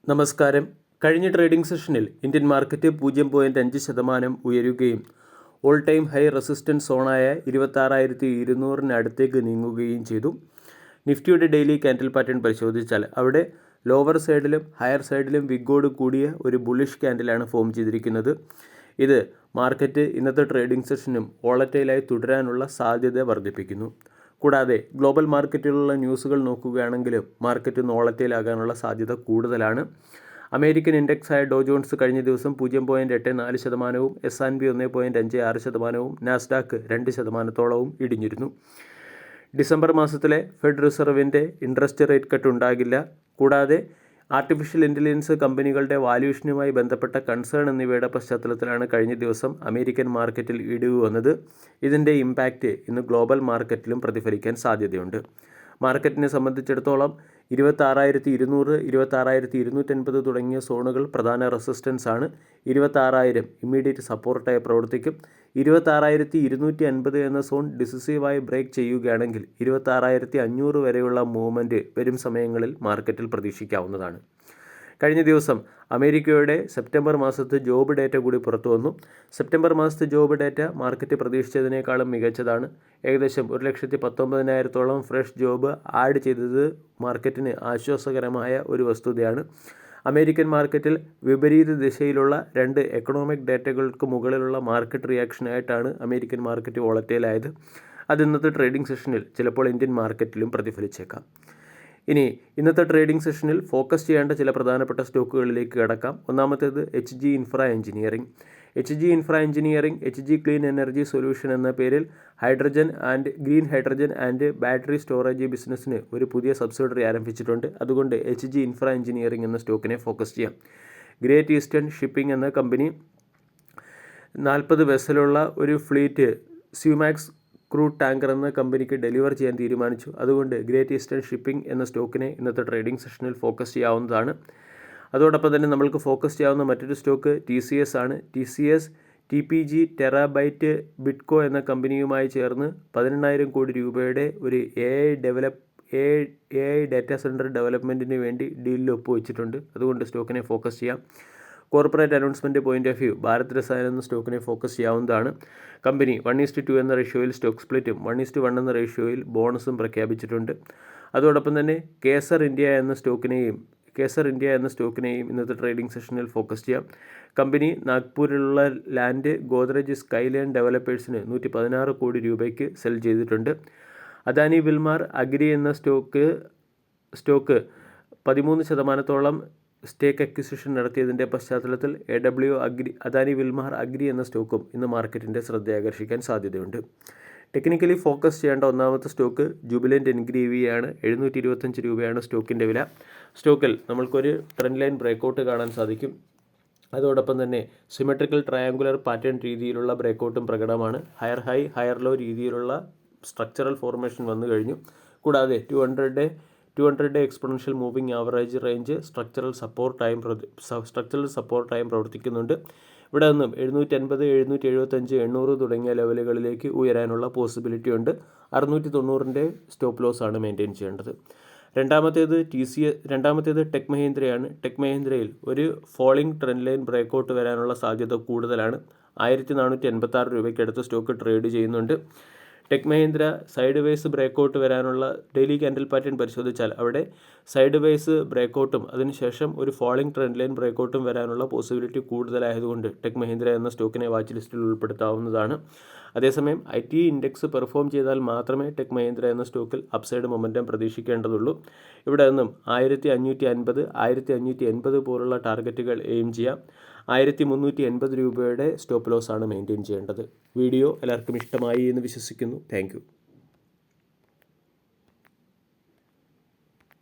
നമസ്കാരം. കഴിഞ്ഞ ട്രേഡിംഗ് സെഷനിൽ ഇന്ത്യൻ മാർക്കറ്റ് 0.5% ഉയരുകയും ഓൾ ടൈം ഹൈ റെസിസ്റ്റൻസ് സോണായ 26,200 അടുത്തേക്ക് നീങ്ങുകയും ചെയ്തു. നിഫ്റ്റിയുടെ ഡെയിലി ക്യാൻഡിൽ പാറ്റേൺ പരിശോധിച്ചാൽ അവിടെ ലോവർ സൈഡിലും ഹയർ സൈഡിലും വിഗോട് കൂടിയ ഒരു ബുള്ളിഷ് ക്യാൻഡിലാണ് ഫോം ചെയ്തിരിക്കുന്നത്. ഇത് മാർക്കറ്റ് ഇന്നത്തെ ട്രേഡിംഗ് സെഷനും വോളറ്റൈലായി തുടരാനുള്ള സാധ്യത വർദ്ധിപ്പിക്കുന്നു. കൂടാതെ ഗ്ലോബൽ മാർക്കറ്റിലുള്ള ന്യൂസുകൾ നോക്കുകയാണെങ്കിലും മാർക്കറ്റ് വോളറ്റൈലാകാനുള്ള സാധ്യത കൂടുതലാണ്. അമേരിക്കൻ ഇൻഡെക്സായ ഡോ ജോൺസ് കഴിഞ്ഞ ദിവസം 0.84%, S&P 1.56%, നാസ്ഡാക്ക് 2%-ഓളവും ഇടിഞ്ഞിരുന്നു. ഡിസംബർ മാസത്തിലെ ഫെഡ് റിസർവിൻ്റെ ഇൻട്രസ്റ്റ് റേറ്റ് കട്ട് ഉണ്ടാകില്ല. കൂടാതെ ആർട്ടിഫിഷ്യൽ ഇൻ്റലിജൻസ് കമ്പനികളുടെ വാല്യൂഷനുമായി ബന്ധപ്പെട്ട കൺസേൺ എന്നിവയുടെ പശ്ചാത്തലത്തിലാണ് കഴിഞ്ഞ ദിവസം അമേരിക്കൻ മാർക്കറ്റിൽ ഇടിവ് വന്നത്. ഇതിൻ്റെ ഇമ്പാക്റ്റ് ഇന്ന് ഗ്ലോബൽ മാർക്കറ്റിലും പ്രതിഫലിക്കാൻ സാധ്യതയുണ്ട്. മാർക്കറ്റിനെ സംബന്ധിച്ചിടത്തോളം 26,200, 26,250 തുടങ്ങിയ സോണുകൾ പ്രധാന റെസിസ്റ്റൻസ് ആണ്. 26,000 ഇമ്മീഡിയറ്റ് സപ്പോർട്ടായി പ്രവർത്തിക്കും. 26,250 എന്ന സോൺ ഡിസിസീവായി ബ്രേക്ക് ചെയ്യുകയാണെങ്കിൽ 26,500 വരെയുള്ള മൂവ്മെൻറ്റ് വരും സമയങ്ങളിൽ മാർക്കറ്റിൽ പ്രതീക്ഷിക്കാവുന്നതാണ്. കഴിഞ്ഞ ദിവസം അമേരിക്കയുടെ സെപ്റ്റംബർ മാസത്തെ ജോബ് ഡേറ്റ കൂടി പുറത്തു വന്നു. സെപ്റ്റംബർ മാസത്തെ ജോബ് ഡേറ്റ മാർക്കറ്റ് പ്രതീക്ഷിച്ചതിനേക്കാളും മികച്ചതാണ്. ഏകദേശം 1,19,000-ഓളം ഫ്രഷ് ജോബ് ആഡ് ചെയ്തത് മാർക്കറ്റിന് ആശ്വാസകരമായ ഒരു വസ്തുതയാണ്. അമേരിക്കൻ മാർക്കറ്റിൽ വിപരീത ദിശയിലുള്ള രണ്ട് എക്കണോമിക് ഡേറ്റകൾക്ക് മുകളിലുള്ള മാർക്കറ്റ് റിയാക്ഷനായിട്ടാണ് അമേരിക്കൻ മാർക്കറ്റ് വോളറ്റൈലായത്. അത് ഇന്നത്തെ ട്രേഡിംഗ് സെഷനിൽ ചിലപ്പോൾ ഇന്ത്യൻ മാർക്കറ്റിലും പ്രതിഫലിച്ചേക്കാം. ഇനി ഇന്നത്തെ ട്രേഡിംഗ് സെഷനിൽ ഫോക്കസ് ചെയ്യേണ്ട ചില പ്രധാനപ്പെട്ട സ്റ്റോക്കുകളിലേക്ക് കടക്കാം. ഒന്നാമത്തേത് HG infra engineering. HG clean energy solution എന്ന പേരിൽ green hydrogen and battery storage ബിസിനസ്സിന് ഒരു പുതിയ സബ്സിഡറി ആരംഭിച്ചിട്ടുണ്ട്. അതുകൊണ്ട് HG ഇൻഫ്രാ എഞ്ചിനീയറിംഗ് എന്ന സ്റ്റോക്കിനെ ഫോക്കസ് ചെയ്യാം. ഗ്രേറ്റ് ഈസ്റ്റേൺ ഷിപ്പിംഗ് എന്ന കമ്പനി 40 വെസലുള്ള ഒരു ഫ്ലീറ്റ് സ്യൂമാക്സ് ക്രൂഡ് ടാങ്കർ എന്ന കമ്പനിക്ക് ഡെലിവർ ചെയ്യാൻ തീരുമാനിച്ചു. അതുകൊണ്ട് ഗ്രേറ്റ് ഈസ്റ്റേൺ ഷിപ്പിംഗ് എന്ന സ്റ്റോക്കിനെ ഇന്നത്തെ ട്രേഡിംഗ് സെഷനിൽ ഫോക്കസ് ചെയ്യാവുന്നതാണ്. അതോടൊപ്പം തന്നെ നമ്മൾക്ക് ഫോക്കസ് ചെയ്യാവുന്ന മറ്റൊരു സ്റ്റോക്ക് TCS ആണ്. TCS TPG ടെറാബൈറ്റ് ബിറ്റ്കോ എന്ന കമ്പനിയുമായി ചേർന്ന് 18,000 കോടി രൂപയുടെ ഒരു AI ഡാറ്റാ സെൻറ്റർ ഡെവലപ്മെൻറ്റിന് വേണ്ടി ഡീലിൽ ഒപ്പുവെച്ചിട്ടുണ്ട്. അതുകൊണ്ട് സ്റ്റോക്കിനെ ഫോക്കസ് ചെയ്യാം. Corporate announcement point of view Bharat Rasayan എന്ന സ്റ്റോക്കിനെ ഫോക്കസ് ചെയ്യാവുന്നതാണ്. കമ്പനി 1:2 എന്ന റേഷ്യോയിൽ സ്റ്റോക്ക് സ്പ്ലിറ്റും 1:1 എന്ന റേഷ്യോയിൽ ബോണസും പ്രഖ്യാപിച്ചിട്ടുണ്ട്. അതോടൊപ്പം തന്നെ കേസർ ഇന്ത്യ എന്ന സ്റ്റോക്കിനെയും ഇന്നത്തെ ട്രേഡിംഗ് സെഷനിൽ ഫോക്കസ് ചെയ്യാം. കമ്പനി നാഗ്പൂരിലുള്ള ലാൻഡ് ഗോദ്രേജ് സ്കൈലൈൻ ഡെവലപ്പേഴ്സിന് 116 കോടി രൂപയ്ക്ക് സെൽ ചെയ്തിട്ടുണ്ട്. അദാനി വിൽമാർ അഗ്രി എന്ന സ്റ്റോക്ക് 13%-ഓളം സ്റ്റേക്ക് അക്വിസിഷൻ നടത്തിയതിൻ്റെ പശ്ചാത്തലത്തിൽ അദാനി വിൽമാർ അഗ്രി എന്ന സ്റ്റോക്കും ഇന്ന് മാർക്കറ്റിൻ്റെ ശ്രദ്ധയാകർഷിക്കാൻ സാധ്യതയുണ്ട്. ടെക്നിക്കലി ഫോക്കസ് ചെയ്യേണ്ട ഒന്നാമത്തെ സ്റ്റോക്ക് ജൂബിലൻ്റ് എൻഗ്രീവിയാണ്. 725 രൂപയാണ് സ്റ്റോക്കിൻ്റെ വില. സ്റ്റോക്കിൽ നമ്മൾക്കൊരു ട്രെൻഡ് ലൈൻ ബ്രേക്കൗട്ട് കാണാൻ സാധിക്കും. അതോടൊപ്പം തന്നെ സിമെട്രിക്കൽ ട്രയാങ്കുലർ പാറ്റേൺ രീതിയിലുള്ള ബ്രേക്കൗട്ടും പ്രകടമാണ്. ഹയർ ഹൈ ഹയർ ലോ രീതിയിലുള്ള സ്ട്രക്ചറൽ ഫോർമേഷൻ വന്നു കഴിഞ്ഞു. കൂടാതെ 200 exponential moving average range structural സപ്പോർട്ടായും പ്രവർത്തിക്കുന്നുണ്ട്. ഇവിടെ നിന്നും 750, 775, 800 തുടങ്ങിയ ലെവലുകളിലേക്ക് ഉയരാനുള്ള പോസിബിലിറ്റി ഉണ്ട്. 690 സ്റ്റോപ്പ് ലോസ് ആണ് മെയിൻറ്റെയിൻ ചെയ്യേണ്ടത്. രണ്ടാമത്തേത് ടെക് മഹീന്ദ്രയാണ്. ടെക് മഹീന്ദ്രയിൽ ഒരു ഫോളിംഗ് ട്രെൻഡ് ലൈൻ ബ്രേക്കൗട്ട് വരാനുള്ള സാധ്യത കൂടുതലാണ്. 1,486 രൂപയ്ക്കടുത്ത് സ്റ്റോക്ക് ട്രേഡ് ചെയ്യുന്നുണ്ട്. Tech Mahindra side vase breakout വരാനുള്ള ഡെയിലി ക്യാൻഡിൽ പാറ്റേൺ പരിശോധിച്ചാൽ അവിടെ സൈഡ് വേസ് ബ്രേക്കൗട്ടും അതിനുശേഷം ഒരു ഫോളിംഗ് ട്രെൻഡ് ലൈൻ ബ്രേക്കൗട്ടും വരാനുള്ള പോസിബിലിറ്റി കൂടുതലായതുകൊണ്ട് ടെക് മഹീന്ദ്ര എന്ന സ്റ്റോക്കിനെ വാച്ച് ലിസ്റ്റിൽ ഉൾപ്പെടുത്താവുന്നതാണ്. അതേസമയം IT ഇൻഡെക്സ് പെർഫോം ചെയ്താൽ മാത്രമേ ടെക് മഹീന്ദ്ര എന്ന സ്റ്റോക്കിൽ അപ്സൈഡ് മൊമെൻറ്റം പ്രതീക്ഷിക്കേണ്ടതുള്ളൂ. ഇവിടെ നിന്നും 1,550, 1,580 പോലുള്ള ടാർഗറ്റുകൾ എയിം ചെയ്യാം. 1,380 രൂപയുടെ സ്റ്റോപ്പ് ലോസ് ആണ് മെയിൻറ്റെയിൻ ചെയ്യേണ്ടത്. വീഡിയോ എല്ലാവർക്കും ഇഷ്ടമായി എന്ന് വിശ്വസിക്കുന്നു. Thank you.